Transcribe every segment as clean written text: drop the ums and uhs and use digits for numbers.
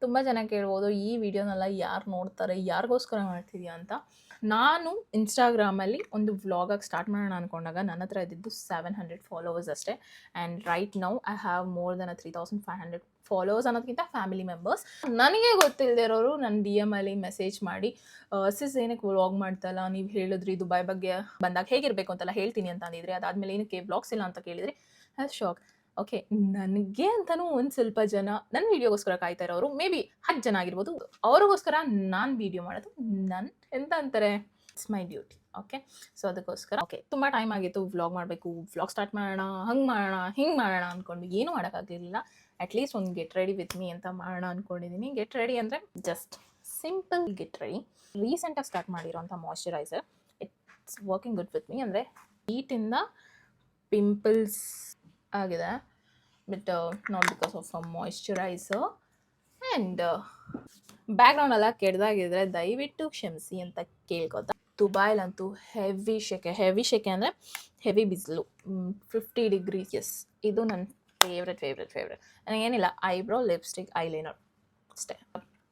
ತುಂಬ ಜನ ಕೇಳ್ಬೋದು, ಈ ವಿಡಿಯೋನೆಲ್ಲ ಯಾರು ನೋಡ್ತಾರೆ, ಯಾರಿಗೋಸ್ಕರ ಮಾಡ್ತಿದ್ಯಾ ಅಂತ. ನಾನು ಇನ್ಸ್ಟಾಗ್ರಾಮಲ್ಲಿ ಒಂದು ವ್ಲಾಗಾಗಿ ಸ್ಟಾರ್ಟ್ ಮಾಡೋಣ ಅಂದ್ಕೊಂಡಾಗ ನನ್ನ ಹತ್ರ ಇದ್ದಿದ್ದು 700 ಫಾಲೋವರ್ಸ್ ಅಷ್ಟೇ. And right now I have more than 3500 followers ಅನ್ನೋದಕ್ಕಿಂತ ಫ್ಯಾಮಿಲಿ ಮೆಂಬರ್ಸ್. ನನಗೆ ಗೊತ್ತಿಲ್ಲದೆ ಇರೋರು ನನ್ನ ಡಿ ಎಮಲ್ಲಿ ಮೆಸೇಜ್ ಮಾಡಿ, ಸಿಸ್ ಏನಕ್ಕೆ ವ್ಲಾಗ್ ಮಾಡ್ತಲ್ಲ, ನೀವು ಹೇಳಿದ್ರಿ ದುಬೈ ಬಗ್ಗೆ ಬಂದಾಗ ಹೇಗಿರಬೇಕು ಅಂತೆಲ್ಲ ಹೇಳ್ತೀನಿ ಅಂತ ಅಂದಿದ್ರಿ, ಅದಾದಮೇಲೆ ಏನಕ್ಕೆ ವ್ಲಾಗ್ಸ್ ಇಲ್ಲ ಅಂತ ಕೇಳಿದ್ರಿ. As shock. ಓಕೆ, ನನಗೆ ಅಂತಲೂ ಒಂದು ಸ್ವಲ್ಪ ಜನ ನನ್ನ ವೀಡಿಯೋಗೋಸ್ಕರ ಕಾಯ್ತಾ ಇರೋರು, ಮೇ ಬಿ 10 ಜನ ಆಗಿರ್ಬೋದು. ಅವ್ರಿಗೋಸ್ಕರ ನಾನು ವೀಡಿಯೋ ಮಾಡೋದು ನನ್ನ ಎಂತ ಅಂತಾರೆ, it's my duty. Okay, so ಅದಕ್ಕೋಸ್ಕರ ಓಕೆ ತುಂಬ ಟೈಮ್ ಆಗಿತ್ತು ವ್ಲಾಗ್ ಮಾಡಬೇಕು, ವ್ಲಾಗ್ ಸ್ಟಾರ್ಟ್ ಮಾಡೋಣ, ಹಂಗೆ ಮಾಡೋಣ ಹಿಂಗೆ ಮಾಡೋಣ ಅಂದ್ಕೊಂಡು ಏನೂ ಮಾಡೋಕ್ಕಾಗಲಿಲ್ಲ. ಅಟ್ಲೀಸ್ಟ್ ಒಂದು ಗೆಟ್ ರೆಡಿ ವಿತ್ ಮೀ ಅಂತ ಮಾಡೋಣ ಅಂದ್ಕೊಂಡಿದ್ದೀನಿ. ಗೆಟ್ ರೆಡಿ ಅಂದರೆ ಜಸ್ಟ್ ಸಿಂಪಲ್ ಗೆಟ್ ರೆಡಿ. ರೀಸೆಂಟಾಗಿ ಸ್ಟಾರ್ಟ್ ಮಾಡಿರೋಂಥ moisturiser, it's working good with me. ಅಂದರೆ ಹೀಟಿಂದ ಪಿಂಪಲ್ಸ್ ಆಗಿದೆ, but not because of a moisturiser. And ಬ್ಯಾಕ್ಗ್ರೌಂಡೆಲ್ಲ ಕೆಡ್ದಾಗಿದ್ರೆ ದಯವಿಟ್ಟು ಕ್ಷಮಿಸಿ ಅಂತ ಕೇಳ್ಕೊತಾ. ದುಬೈಲಂತೂ ಹೆವಿ ಶೆಕೆ ಅಂದರೆ ಹೆವಿ ಬಿಸಿಲು, 50 ಡಿಗ್ರೀಸ್. ಎಸ್, ಇದು ನನ್ನ ಫೇವ್ರೆಟ್. ನನಗೇನಿಲ್ಲ, ಐಬ್ರೋ, ಲಿಪ್ಸ್ಟಿಕ್, ಐಲೈನರ್ ಅಷ್ಟೇ.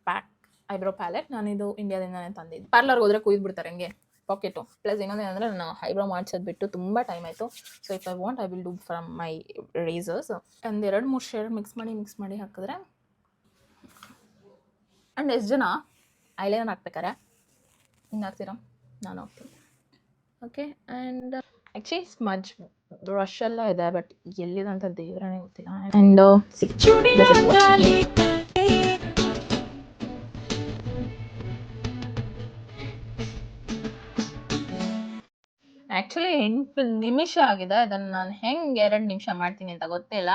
ಪ್ಯಾಕ್ ಐಬ್ರೋ ಪ್ಯಾಲೆಟ್ ನಾನಿದು ಇಂಡಿಯಾದಿಂದನೇ ತಂದಿದ್ದು. ಪಾರ್ಲರ್ಗೆ ಹೋದರೆ ಕುಯ್ದುಬಿಡ್ತಾರೆ ಹಂಗೆ ಪಾಕೆಟು. ಪ್ಲಸ್ ಇನ್ನೊಂದೇನೆಂದರೆ ನಾನು ಐಬ್ರೋ ಮಾಡಿಸೋದು ಬಿಟ್ಟು ತುಂಬ ಟೈಮ್ ಆಯಿತು. So if I want I will do from my razors. ಒಂದು 2-3 ಶೇಡ್ ಮಿಕ್ಸ್ ಮಾಡಿ ಹಾಕಿದ್ರೆ. ಆ್ಯಂಡ್ ಎಷ್ಟು ಜನ ಐಲೈನರ್ ಹಾಕ್ಬೇಕಾರೆ ಹಿಂಗೆ ಹಾಕ್ತೀರಾ, ನಾನು ಹಾಕ್ತೀನಿ. Okay, and actually smudge brush ಎಲ್ಲ ಇದೆ, ಬಟ್ ಎಲ್ಲಿದೆ ಅಂತ ದೇವರೇ ಗೊತ್ತಿಲ್ಲ. ಆ್ಯಂಡ್ ಆ್ಯಕ್ಚುಲಿ 8 ನಿಮಿಷ ಆಗಿದೆ. ಅದನ್ನು ನಾನು ಹೆಂಗೆ 2 ನಿಮಿಷ ಮಾಡ್ತೀನಿ ಅಂತ ಗೊತ್ತಿಲ್ಲ.